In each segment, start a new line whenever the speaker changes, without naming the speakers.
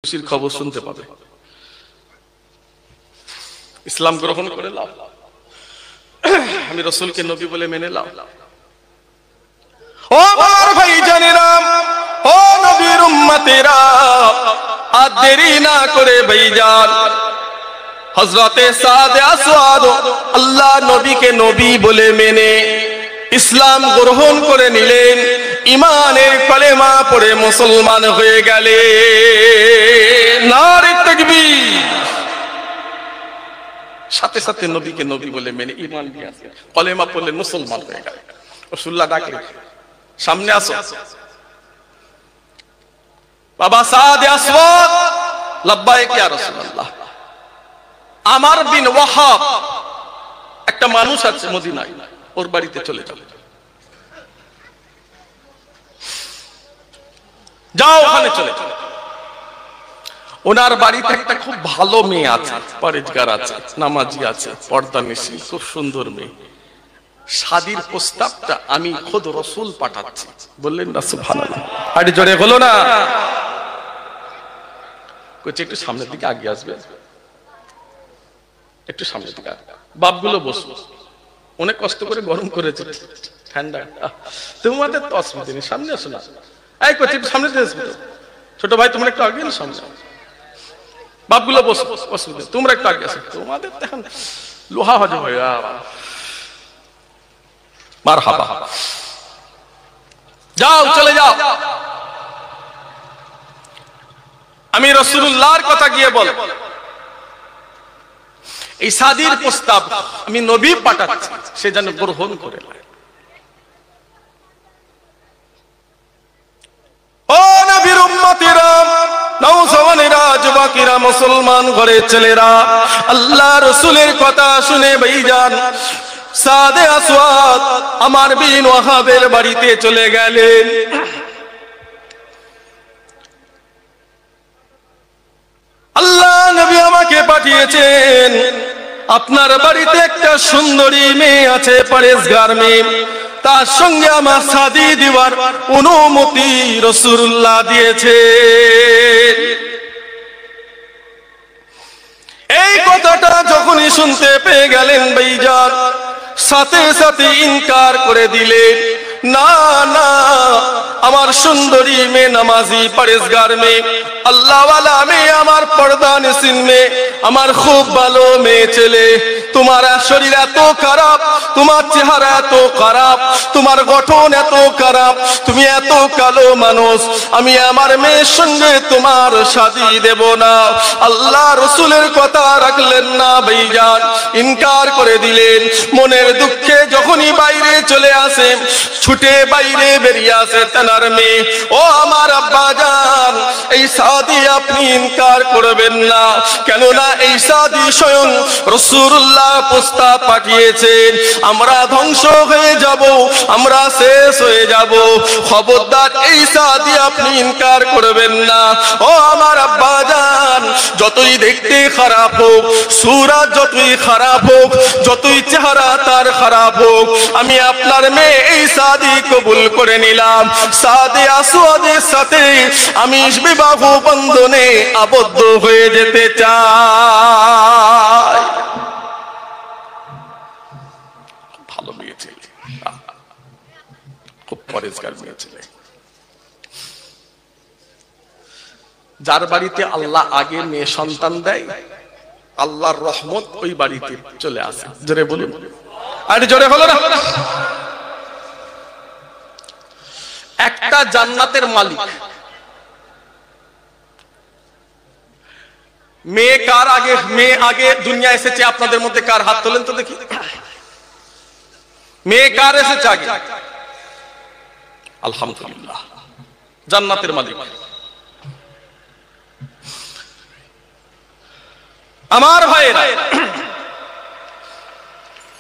খুশির খবর শুনতে পাবে। ইসলাম গ্রহণ করে লাও, আমি রাসূলকে নবী বলে মেনে লাও। ও আমার ভাইজানেরা, ও নবীর উম্মতেরা, আর দেরি না করে ভাইজান হযরতে সাদ আসওয়াদ আল্লাহ নবীকে নবী বলে মেনে ইসলাম গ্রহণ করে নিলেন, ঈমানের কলেমা পড়ে মুসলমান হয়ে গেলেন। নারে তাকবীর। সাথে সাথে নবীকে নবী বলে মেনে ঈমান নিয়ে কলেমা পড়লেন, মুসলমান হয়ে গেলেন। রাসূলুল্লাহ ডাকলেন, সামনে আসো। বাবা সাদ আসওয়াদ, লাব্বাইক ইয়া রাসূলুল্লাহ। আমার বিন ওয়াহাব একটা মানুষ আছে মদিনায়, ওর বাড়িতে চলে যাও, যাও ওখানে চলে যাও। ওনার বাড়িতে একটা খুব ভালো মেয়ে আছে, পরেজগার আছে, নামাজি আছে, পর্দানিশী, খুব সুন্দর মেয়ে। শাদীর প্রস্তাবটা আমি খোদ রাসূল পাঠাচ্ছি। বললেন না সুবহানাল্লাহ? আরে জোরে হলো না? কইছে একটু সামনের দিকে আগে আসবে, একটু সামনের দিকে। বাপগুলো বসো, অনেক কষ্ট করে গরম করেছে, ঠান্ডা। তোমাদের তো অসুবিধা নেই, সামনে আসো না। এই কইছে একটু সামনে দিয়ে আসবে। ছোট ভাই তোমরা একটু আগে সামনে। বাপগুলো বসো, অসুবিধা, তোমরা একটু আগে আসো। তোমাদের এখন লোহা হজম হয়ে মারহাবা, যাও চলে যাও। আমি রাসূলুল্লাহর কথা গিয়ে বল, এই শাদীর প্রস্তাব আমি নবী পাঠাচ্ছি, সে যেন গ্রহণ করে নেয়। ও নবীর উম্মতেরা, নওজওয়ানেরা, যুবকেরা, মুসলমান ঘরের ছেলেরা, আল্লাহ রাসূলের কথা শুনে ভাইজান সাদে আসওয়াদ আমার বিন ওয়াহাবের বাড়িতে চলে গেলেন। আল্লাহ নবী আমাকে পাঠিয়েছেন, আপনার বাড়িতে একটা সুন্দরী মেয়ে আছে, পরেজগার মেয়ে, তার সঙ্গে আমার শাদী দিবার অনুমতি রাসূলুল্লাহ দিয়েছে। এই কথাটা যখনই শুনতে পেয়ে গেলেন ভাইজান, সাথে সাথে ইনকার করে দিলেন, না না, আমার সুন্দরী মেয়ে, নামাজি, পরেজগার মেয়ে, আল্লাহওয়ালা মেয়ে, আমার পর্দানিশীন মেয়ে, আমার খুব ভালো মেয়ে ছেলে, তোমার শরীর এত খারাপ, তোমার চেহারা এত খারাপ, তোমার গঠন এত খারাপ, তুমি এত কালো মানুষ, আমি আমার মেয়ের সঙ্গে তোমার শাদী দেব না। আল্লাহ রাসূলের কথা রাখলেন না ভাইজান, ইনকার করে দিলেন। মনের দুঃখে যখনই বাইরে চলে আসে, ছুটে বাইরে বেরিয়ে আসে তার মেয়ে, ও আমার আব্বাজান, এই শাদী আপনি ইনকার করবেন না, কেননা এই শাদী স্বয়ং রাসূলুল্লাহ প্রস্তাব পাঠিয়েছেন। আমরা ধ্বংস হয়ে যাব, আমরা শেষ হয়ে যাব, খবরদার এই শাদী আপনি ইনকার করবেন না। ও আমার আব্বাজান, যতই দেখতে খারাপ হোক, সুরা যতই খারাপ হোক, যতই চেহারা তার খারাপ হোক, আমি আপনার মেয়ে এই শাদী কবুল করে নিলাম। সাদে আসওয়াদের সাথে আমি বিবাহ বন্ধনে আবদ্ধ হয়ে যেতে চাই। ভালো মেয়ে ছেলে, খুব পরেজগার মেয়ে ছেলে। যার বাড়িতে আল্লাহ আগে মেয়ে সন্তান দেয়, আল্লাহর রহমত ওই বাড়িতে চলে আসে। জোরে বলুন, আর জোরে হলো না? একটা জান্নাতের মালিক, মেয়ে কার আগে, মেয়ে আগে দুনিয়া এসেছে? আপনাদের মধ্যে কার হাত তোলেন তো দেখি, মেয়ে কার এসেছে আগে? আলহামদুলিল্লাহ, জান্নাতের মালিক। আমার ভাইয়েরা,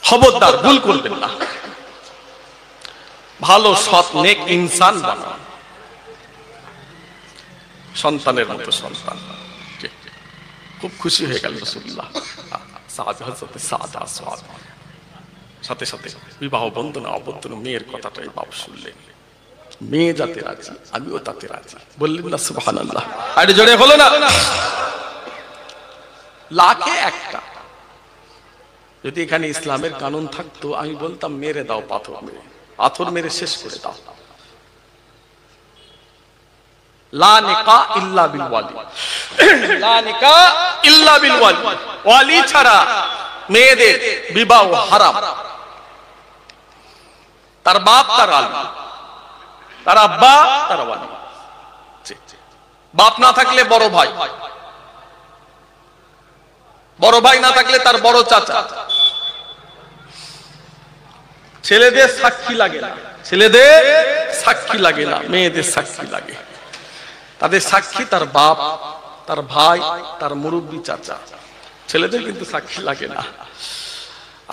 খবরদার ভুল করবেন না, ভালো সৎ নেক ইনসান বানান, সন্তানের মতো সন্তান। খুব খুশি হয়ে গেল রাসূলুল্লাহ। হযরতে সাদ আসওয়াদ সাথে সাথে বিবাহ বন্ধনে আবদ্ধ মেয়ের কথাটাই বাপ শুনলেন। মেয়ে যাতে রাজি আমিও তাতে রাজি। বললেন না সুবহানাল্লাহ? আরে জোরে হলো না? লাখে একটা। যদি এখানে ইসলামের কানুন থাকতো আমি বলতাম মেরে দাও, পাথর মেরে শেষ করে দাও। লা নিকাহ ইল্লা বিল ওয়ালি, লা নিকাহ ইল্লা বিল ওয়ালি, ওয়ালি ছাড়া মেয়েদের বিবাহ হারাম। তার বাপ তার আলী, তার আব্বা তার ওয়ালি। বাপ না থাকলে বড় ভাই, বড় ভাই না থাকলে তার বড় চাচা। ছেলেদের সাক্ষী লাগে না, ছেলেদের সাক্ষী লাগে না, মেয়েদের সাক্ষী লাগে। তাদের সাক্ষী তার বাপ, তার ভাই, তার মুরব্বী চাচা। ছেলেদের কিন্তু সাক্ষী লাগে না।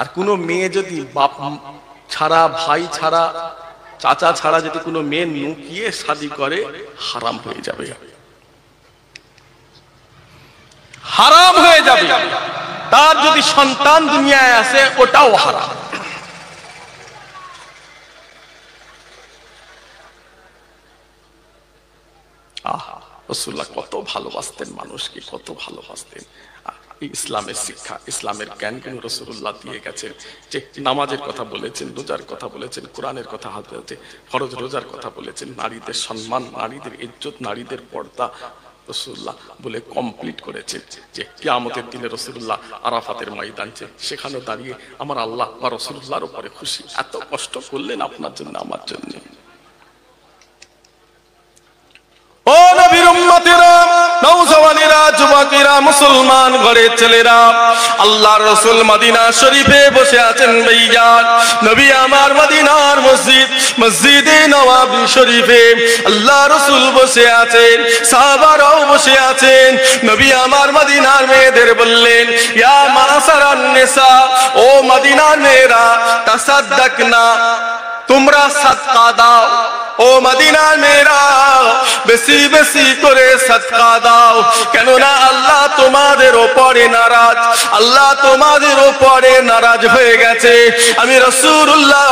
আর কোনো মেয়ে যদি বাপ ছাড়া, ভাই ছাড়া, চাচা ছাড়া যদি কোনো মেয়ে লুকিয়ে শাদী করে, হারাম হয়ে যাবে, হারাম হয়ে যাবে। তার যদি সন্তান দুনিয়ায় আসে ওটাও হারাম। রাসূলুল্লাহ কত ভালোবাসতেন মানুষকে, কত ভালোবাসতেন। ইসলামের শিক্ষা, ইসলামের জ্ঞানগুলো রাসূলুল্লাহ দিয়ে গেছেন। যে নামাজের কথা বলেছেন, রোজার কথা বলেছেন, কোরআনের কথা বলেছে, ফরজ রোজার কথা বলেছেন, নারীদের সম্মান, নারীদের ইজ্জত, নারীদের পর্দা রাসূলুল্লাহ বলে কমপ্লিট করেছেন। যে কিয়ামতের দিনে রাসূলুল্লাহ আরাফাতের ময়দানে সেখানে দাঁড়িয়ে আমার আল্লাহ বা রাসূলুল্লাহর উপরে খুশি। এত কষ্ট করলেন আপনার জন্য, আমার জন্য। ও নবীর উম্মতেরা, নওজওয়ানেরা, যুবকেরা, মুসলমান ঘরের ছেলেরা, আল্লাহর রাসূল মদিনা শরীফে বসে আছেন ভাইজান। নবী আমার মদিনার মসজিদ, মসজিদে নববী শরীফে আল্লাহর রাসূল বসে আছেন, সাহাবারাও বসে আছেন। নবী আমার মদিনার মেয়েদের বললেন, ইয়া মাসারান নিসা, ও মদিনার মেয়েরা, তাসাদদাকনা, তোমরা সাদকা দাও। ও মদিনার মেয়েরা, বেশি বেশি করে সাদকা দাও, কেননা আল্লাহ তোমাদের উপরে নারাজ, আল্লাহ তোমাদের উপরে নারাজ হয়ে গেছে। আমি রাসূলুল্লাহ